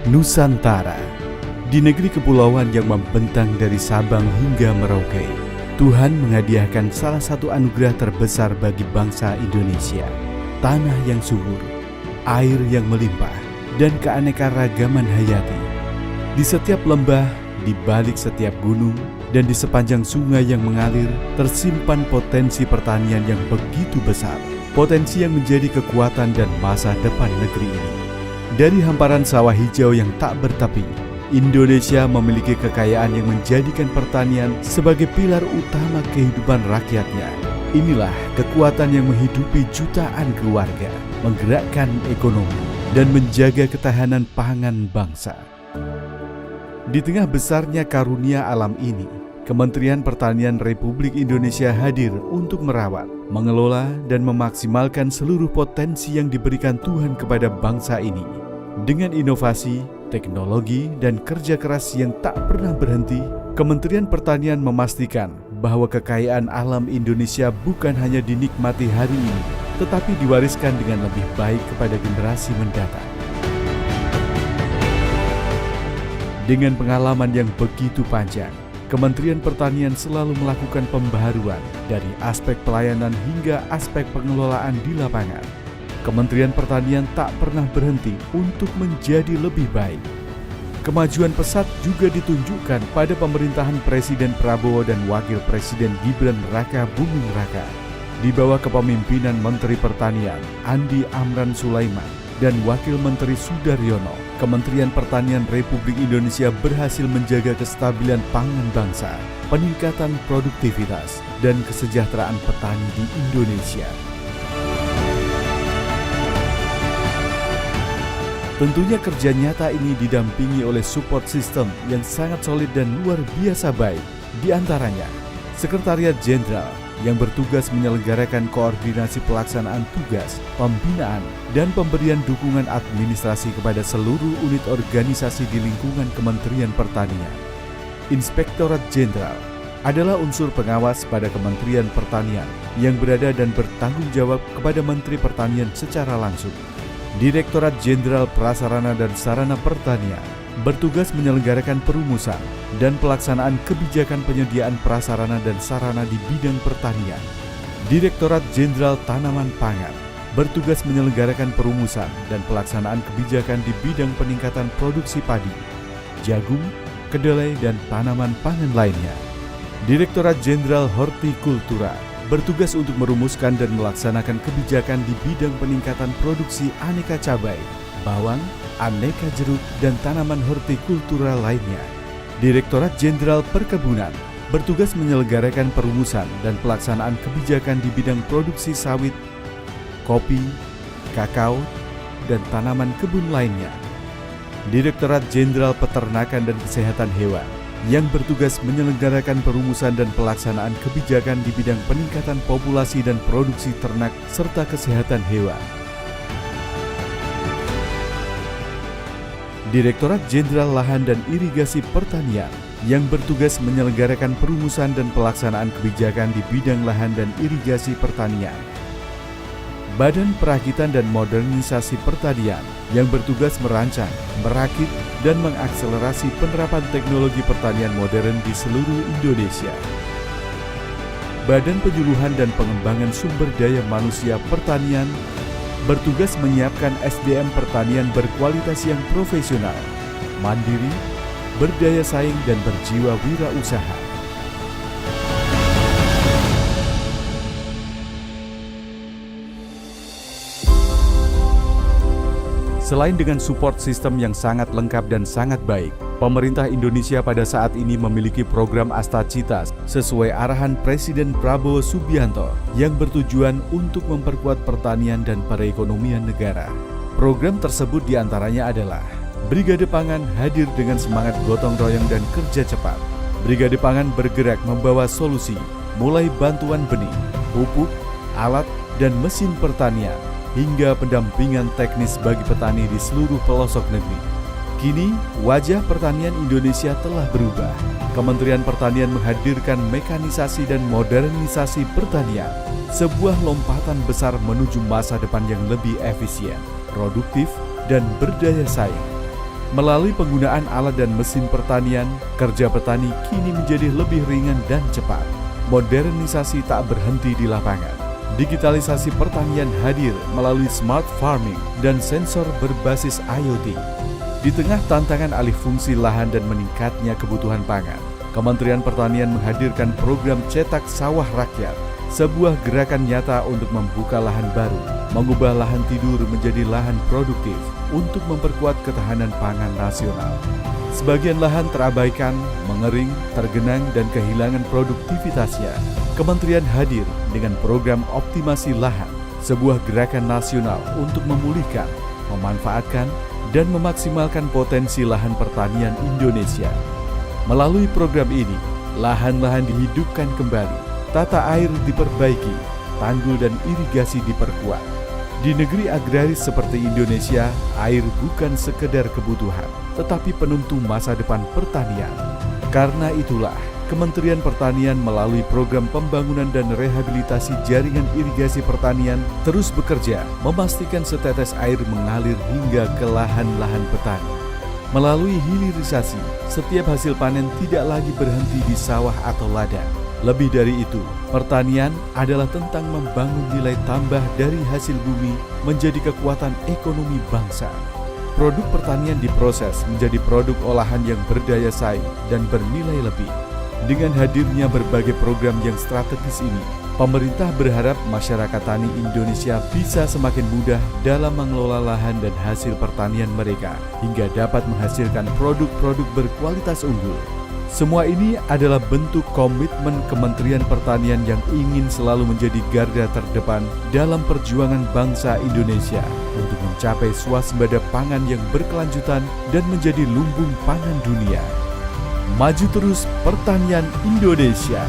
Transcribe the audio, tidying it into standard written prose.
Nusantara. Di negeri kepulauan yang membentang dari Sabang hingga Merauke, Tuhan menghadiahkan salah satu anugerah terbesar bagi bangsa Indonesia. Tanah yang subur, air yang melimpah, dan keanekaragaman hayati. Di setiap lembah, di balik setiap gunung, dan di sepanjang sungai yang mengalir, tersimpan potensi pertanian yang begitu besar. Potensi yang menjadi kekuatan dan masa depan negeri ini. Dari hamparan sawah hijau yang tak bertepi, Indonesia memiliki kekayaan yang menjadikan pertanian sebagai pilar utama kehidupan rakyatnya. Inilah kekuatan yang menghidupi jutaan keluarga, menggerakkan ekonomi, dan menjaga ketahanan pangan bangsa. Di tengah besarnya karunia alam ini, Kementerian Pertanian Republik Indonesia hadir untuk merawat, mengelola, dan memaksimalkan seluruh potensi yang diberikan Tuhan kepada bangsa ini. Dengan inovasi, teknologi, dan kerja keras yang tak pernah berhenti, Kementerian Pertanian memastikan bahwa kekayaan alam Indonesia bukan hanya dinikmati hari ini, tetapi diwariskan dengan lebih baik kepada generasi mendatang. Dengan pengalaman yang begitu panjang, Kementerian Pertanian selalu melakukan pembaharuan dari aspek pelayanan hingga aspek pengelolaan di lapangan. Kementerian Pertanian tak pernah berhenti untuk menjadi lebih baik. Kemajuan pesat juga ditunjukkan pada pemerintahan Presiden Prabowo dan Wakil Presiden Gibran Raka Buming Raka. Di bawah kepemimpinan Menteri Pertanian Andi Amran Sulaiman dan Wakil Menteri Sudaryono, Kementerian Pertanian Republik Indonesia berhasil menjaga kestabilan pangan bangsa, peningkatan produktivitas, dan kesejahteraan petani di Indonesia. Tentunya kerja nyata ini didampingi oleh support system yang sangat solid dan luar biasa baik. Di antaranya, Sekretariat Jenderal yang bertugas menyelenggarakan koordinasi pelaksanaan tugas, pembinaan, dan pemberian dukungan administrasi kepada seluruh unit organisasi di lingkungan Kementerian Pertanian. Inspektorat Jenderal adalah unsur pengawas pada Kementerian Pertanian yang berada dan bertanggung jawab kepada Menteri Pertanian secara langsung. Direktorat Jenderal Prasarana dan Sarana Pertanian bertugas menyelenggarakan perumusan dan pelaksanaan kebijakan penyediaan prasarana dan sarana di bidang pertanian. Direktorat Jenderal Tanaman Pangan bertugas menyelenggarakan perumusan dan pelaksanaan kebijakan di bidang peningkatan produksi padi, jagung, kedelai, dan tanaman pangan lainnya. Direktorat Jenderal Hortikultura bertugas untuk merumuskan dan melaksanakan kebijakan di bidang peningkatan produksi aneka cabai, bawang, aneka jeruk, dan tanaman hortikultura lainnya. Direktorat Jenderal Perkebunan bertugas menyelenggarakan perumusan dan pelaksanaan kebijakan di bidang produksi sawit, kopi, kakao, dan tanaman kebun lainnya. Direktorat Jenderal Peternakan dan Kesehatan Hewan yang bertugas menyelenggarakan perumusan dan pelaksanaan kebijakan di bidang peningkatan populasi dan produksi ternak serta kesehatan hewan. Direktorat Jenderal Lahan dan Irigasi Pertanian yang bertugas menyelenggarakan perumusan dan pelaksanaan kebijakan di bidang lahan dan irigasi pertanian. Badan Perakitan dan Modernisasi Pertanian yang bertugas merancang, merakit, dan mengakselerasi penerapan teknologi pertanian modern di seluruh Indonesia. Badan Penyuluhan dan Pengembangan Sumber Daya Manusia Pertanian bertugas menyiapkan SDM pertanian berkualitas yang profesional, mandiri, berdaya saing, dan berjiwa wirausaha. Selain dengan support system yang sangat lengkap dan sangat baik, pemerintah Indonesia pada saat ini memiliki program Astacita sesuai arahan Presiden Prabowo Subianto yang bertujuan untuk memperkuat pertanian dan perekonomian negara. Program tersebut diantaranya adalah Brigade Pangan hadir dengan semangat gotong royong dan kerja cepat. Brigade Pangan bergerak membawa solusi, mulai bantuan benih, pupuk, alat, dan mesin pertanian, hingga pendampingan teknis bagi petani di seluruh pelosok negeri. Kini, wajah pertanian Indonesia telah berubah. Kementerian Pertanian menghadirkan mekanisasi dan modernisasi pertanian, sebuah lompatan besar menuju masa depan yang lebih efisien, produktif, dan berdaya saing. Melalui penggunaan alat dan mesin pertanian, kerja petani kini menjadi lebih ringan dan cepat. Modernisasi tak berhenti di lapangan. Digitalisasi pertanian hadir melalui smart farming dan sensor berbasis IoT. Di tengah tantangan alih fungsi lahan dan meningkatnya kebutuhan pangan, Kementerian Pertanian menghadirkan program Cetak Sawah Rakyat, sebuah gerakan nyata untuk membuka lahan baru, mengubah lahan tidur menjadi lahan produktif untuk memperkuat ketahanan pangan nasional. Sebagian lahan terabaikan, mengering, tergenang, dan kehilangan produktivitasnya. Kementerian hadir dengan program optimasi lahan, sebuah gerakan nasional untuk memulihkan, memanfaatkan, dan memaksimalkan potensi lahan pertanian Indonesia. Melalui program ini, lahan-lahan dihidupkan kembali, tata air diperbaiki, tanggul dan irigasi diperkuat. Di negeri agraris seperti Indonesia, air bukan sekedar kebutuhan, tetapi penentu masa depan pertanian. Karena itulah, Kementerian Pertanian melalui program pembangunan dan rehabilitasi jaringan irigasi pertanian terus bekerja memastikan setetes air mengalir hingga ke lahan-lahan petani. Melalui hilirisasi, setiap hasil panen tidak lagi berhenti di sawah atau ladang. Lebih dari itu, pertanian adalah tentang membangun nilai tambah dari hasil bumi menjadi kekuatan ekonomi bangsa. Produk pertanian diproses menjadi produk olahan yang berdaya saing dan bernilai lebih. Dengan hadirnya berbagai program yang strategis ini, pemerintah berharap masyarakat tani Indonesia bisa semakin mudah dalam mengelola lahan dan hasil pertanian mereka, hingga dapat menghasilkan produk-produk berkualitas unggul. Semua ini adalah bentuk komitmen Kementerian Pertanian yang ingin selalu menjadi garda terdepan dalam perjuangan bangsa Indonesia untuk mencapai swasembada pangan yang berkelanjutan dan menjadi lumbung pangan dunia. Maju terus pertanian Indonesia.